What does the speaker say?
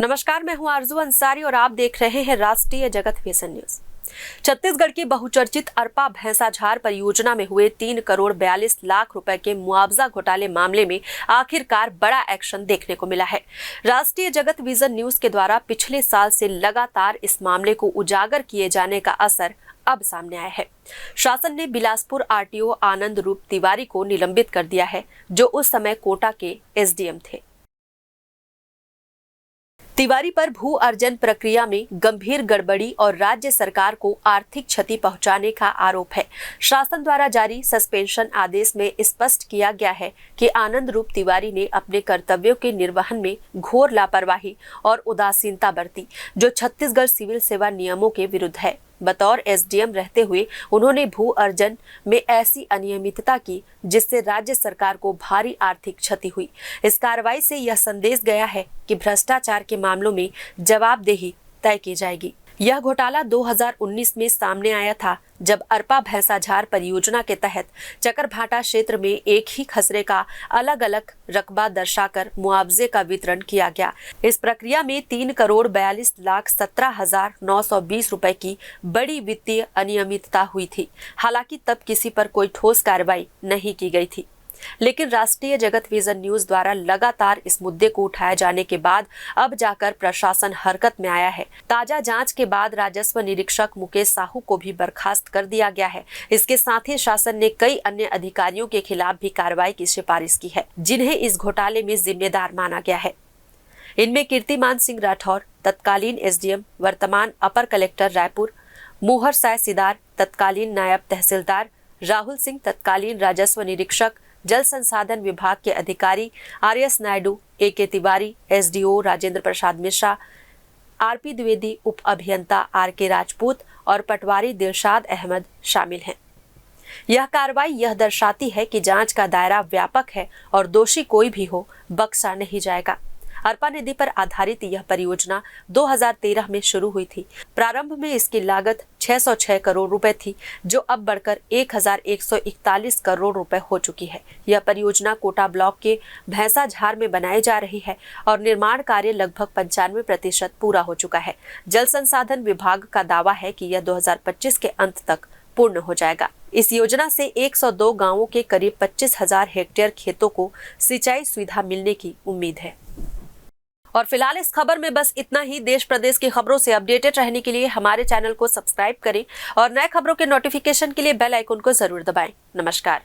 नमस्कार, मैं हूं आरजू अंसारी और आप देख रहे हैं राष्ट्रीय जगत विजन न्यूज। छत्तीसगढ़ की बहुचर्चित अरपा भैंसाझार परियोजना में हुए 3 करोड़ 42 लाख रुपए के मुआवजा घोटाले मामले में आखिरकार बड़ा एक्शन देखने को मिला है। राष्ट्रीय जगत विजन न्यूज के द्वारा पिछले साल से लगातार इस मामले को उजागर किए जाने का असर अब सामने आया है। शासन ने बिलासपुर आरटीओ आनंद रूप तिवारी को निलंबित कर दिया है, जो उस समय कोटा के एसडीएम थे। तिवारी पर भू अर्जन प्रक्रिया में गंभीर गड़बड़ी और राज्य सरकार को आर्थिक क्षति पहुंचाने का आरोप है। शासन द्वारा जारी सस्पेंशन आदेश में स्पष्ट किया गया है कि आनंद रूप तिवारी ने अपने कर्तव्यों के निर्वहन में घोर लापरवाही और उदासीनता बरती, जो छत्तीसगढ़ सिविल सेवा नियमों के विरुद्ध है। बतौर एसडीएम रहते हुए उन्होंने भू अर्जन में ऐसी अनियमितता की जिससे राज्य सरकार को भारी आर्थिक क्षति हुई। इस कार्रवाई से यह संदेश गया है कि भ्रष्टाचार के मामलों में जवाबदेही तय की जाएगी। यह घोटाला 2019 में सामने आया था, जब अरपा भैंसाझार परियोजना के तहत चकरभाटा क्षेत्र में एक ही खसरे का अलग अलग रकबा दर्शाकर मुआवजे का वितरण किया गया। इस प्रक्रिया में 3 करोड़ 42 लाख 17,920 रुपए की बड़ी वित्तीय अनियमितता हुई थी। हालांकि तब किसी पर कोई ठोस कार्रवाई नहीं की गई थी, लेकिन राष्ट्रीय जगत विजन न्यूज द्वारा लगातार इस मुद्दे को उठाए जाने के बाद अब जाकर प्रशासन हरकत में आया है। ताजा जांच के बाद राजस्व निरीक्षक मुकेश साहू को भी बर्खास्त कर दिया गया है। इसके साथ ही शासन ने कई अन्य अधिकारियों के खिलाफ भी कार्रवाई की सिफारिश की है, जिन्हें इस घोटाले में जिम्मेदार माना गया है। इनमें कीर्तिमान सिंह राठौर, तत्कालीन एसडीएम, वर्तमान अपर कलेक्टर रायपुर, मोहर साय सिदार, तत्कालीन नायब तहसीलदार, राहुल सिंह, तत्कालीन राजस्व निरीक्षक, जल संसाधन विभाग के अधिकारी आरएस नायडू, एके तिवारी, एसडीओ राजेंद्र प्रसाद मिश्रा, आरपी द्विवेदी, उप अभियंता आरके राजपूत और पटवारी दिलशाद अहमद शामिल हैं। यह कार्रवाई यह दर्शाती है कि जांच का दायरा व्यापक है और दोषी कोई भी हो बख्शा नहीं जाएगा। अरपा नदी पर आधारित यह परियोजना 2013 में शुरू हुई थी। प्रारंभ में इसकी लागत 606 करोड़ रुपए थी, जो अब बढ़कर 1141 करोड़ रुपए हो चुकी है। यह परियोजना कोटा ब्लॉक के भैंसाझार में बनाई जा रही है और निर्माण कार्य लगभग 95% पूरा हो चुका है। जल संसाधन विभाग का दावा है कि यह 2025 के अंत तक पूर्ण हो जाएगा। इस योजना से 102 गांवों के करीब 25,000 हेक्टेयर खेतों को सिंचाई सुविधा मिलने की उम्मीद है। और फिलहाल इस खबर में बस इतना ही। देश प्रदेश की खबरों से अपडेटेड रहने के लिए हमारे चैनल को सब्सक्राइब करें और नए खबरों के नोटिफिकेशन के लिए बेल आइकन को जरूर दबाएं। नमस्कार।